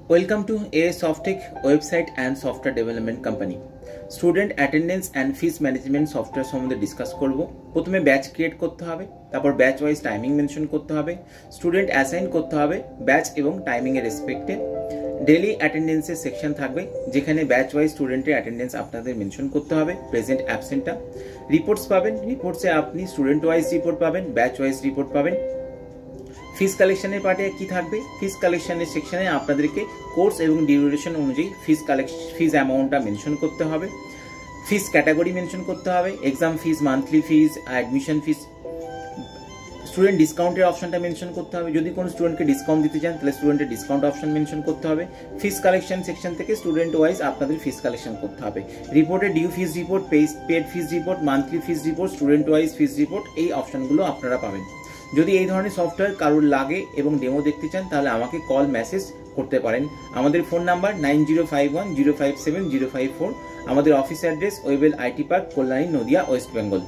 Welcome to AS Softech website and software development company. Student attendance and fees management software সম্বন্ধে discuss করব। প্রথমে batch create করতে হবে, তারপর ব্যাচ ওয়াইজ টাইমিং মেনশন করতে হবে, স্টুডেন্ট অ্যাসাইন করতে হবে ব্যাচ এবং টাইমিং এর রেসপেক্টে। ডেইলি অ্যাটেন্ডেন্সের সেকশন থাকবে যেখানে ব্যাচ ওয়াইজ স্টুডেন্টের অ্যাটেন্ডেন্স আপনাদের মেনশন করতে হবে, প্রেজেন্ট অ্যাবসেন্টটা। রিপোর্টস পাবেন, রিপোর্টসে আপনি স্টুডেন্ট ওয়াইজ রিপোর্ট পাবেন, ব্যাচ ওয়াইজ রিপোর্ট পাবেন। ফিস কালেকশনের পার্টে কি থাকবে? ফিস কালেকশনের সেকশনে আপনাদেরকে কোর্স এবং ডিউরেশন অনুযায়ী ফিস অ্যামাউন্টটা মেনশন করতে হবে, ফিস ক্যাটাগরি মেনশন করতে হবে, এক্সাম ফিস, মান্থলি ফিস, অ্যাডমিশন ফিস, স্টুডেন্ট ডিসকাউন্টের অপশনটা মেনশন করতে হবে। যদি কোনো স্টুডেন্টকে ডিসকাউন্ট দিতে চান তাহলে স্টুডেন্টের ডিসকাউন্ট অপশন মেনশন করতে হবে। ফিস কালেকশন সেকশন থেকে স্টুডেন্ট ওয়াইজ আপনাদের ফিস কালেকশন করতে হবে। রিপোর্টে ডিউ ফিস রিপোর্ট, পেড ফিস রিপোর্ট, মান্থলি ফিস রিপোর্ট, স্টুডেন্ট ওয়াইজ ফিস রিপোর্ট, এই অপশনগুলো আপনারা পাবেন। যদি এই ধরনের সফটওয়্যার কারোর লাগে এবং ডেমো দেখতে চান তাহলে আমাকে কল মেসেজ করতে পারেন। আমাদের ফোন নাম্বার 9051057054। আমাদের office address Wavell IT park, Kalyani, Nadia, West Bengal.